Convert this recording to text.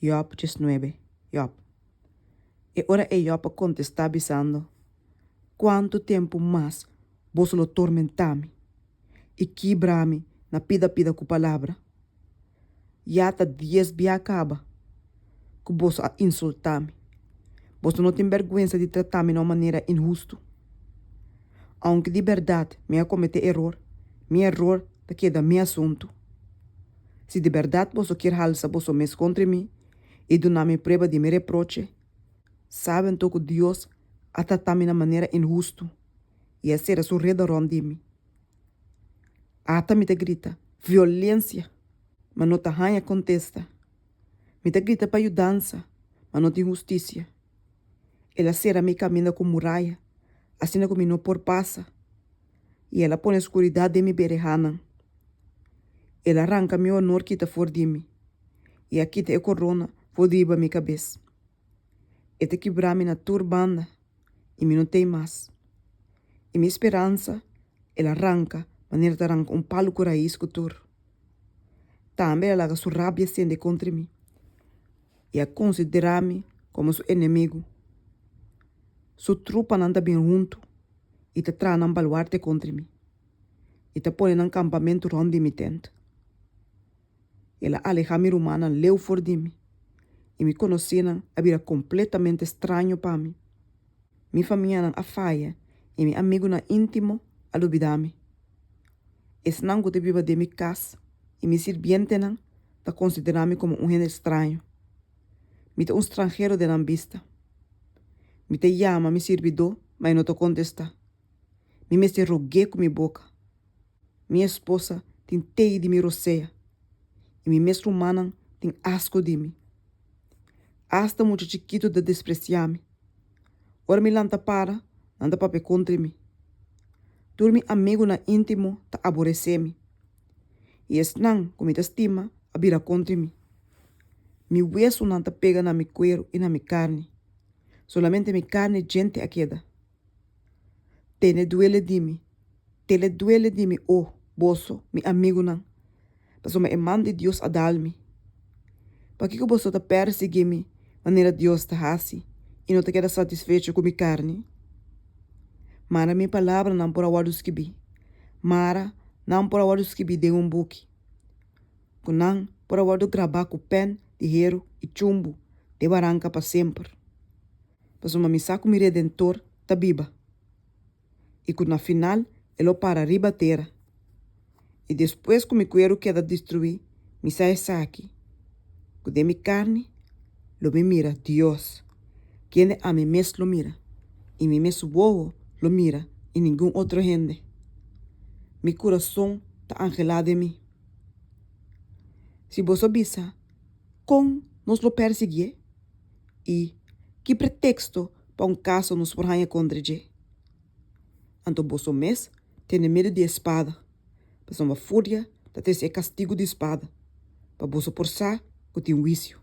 Job 19. Job. E ora Job contesta avisando: quanto tempo mais vos lo tormentame e quebra-me na pida com palavra? Já tá 10 dias acaba que vos a insultar-me. Vos não tem vergonha de tratar-me de uma maneira injusta. Aunque de verdade me comete erro, meu erro te queda meu assunto. Se de verdade vos quer halsa vos mes contra mim e donar-me prueba de me reproche, sabem que Deus a tratar-me de maneira injusta e a ser a sua redorão de mim. Ata me te grita violência, mas não te arranha contesta. Me te grita para ajudança, mas não tem justiça. Ela será me caminha com muralha, assim como não por passa. E ela põe a escuridade de me berejana. Ela arranca meu honor que está fora de mim. E aqui te corona for de minha cabeça. E te quebrar-me na turbanda, e me não tem mais. E minha esperança, ela arranca, maneira de arrancar palo com raiz couture. Também ela sua rábia sende contra mim. E a considerar-me como seu inimigo. Sua trupa não está bem junto e te traz um baluarte contra mim. E te põe num acampamento onde de mi tenta. Ela aleja-me rumana, leu fora de mim. E me conheciam a vida completamente estranho para mim. Minha família não a faia e meu amigo não íntimo a duvidar-me. Esse não que te viva de minha casa e meu sirviente não te considerar-me como gente estranho. Me te estrangeiro de não vista. Me te chama meu servidor, mas não te contesta. Me se roguei com minha boca. Minha esposa tem teia de me roceia. E minha mestra humana tem asco de mim. Hasta muito chiquito de despreciar-me. Ora me lanta para, anda pape contra mim. Turmi amigo na íntimo ta aborrecer-me. E esse não, como te estima, a vira contra mim. Mi hueso não ta pega na mi cuero e na mi carne. Solamente mi carne gente a queda. Tene duele de mim. Tele duele de mim, oh, boso, mi amigo não. Paso me eman de Deus a dar-me. Para que você ta perseguir-me, maneira Deus ta hasi, e não te queda satisfeito com mi carne? Mara minha palavra não por awar dos kibi. Mara não por awar dos kibi de buque. Kunang por awar do grabar com pen, dinheiro e chumbo de baranca para sempre. Mas uma misaco mi redentor ta biba. E que na final ele para ribatera. E depois que mi cuero queda destruir, mi sai aqui. Que de mi carne, lo me mira Deus. Quem a mi mes lo mira. E mi mes bobo lo mira e nenhum outro gente. Mi coração está angelado de mim. Se você bisa, com nos lo perseguir? E que pretexto para caso nos porranha contra ele? Então você mes tem medo de espada. Mas uma fúria da ter esse castigo de espada. Para você forçar que tem um vício.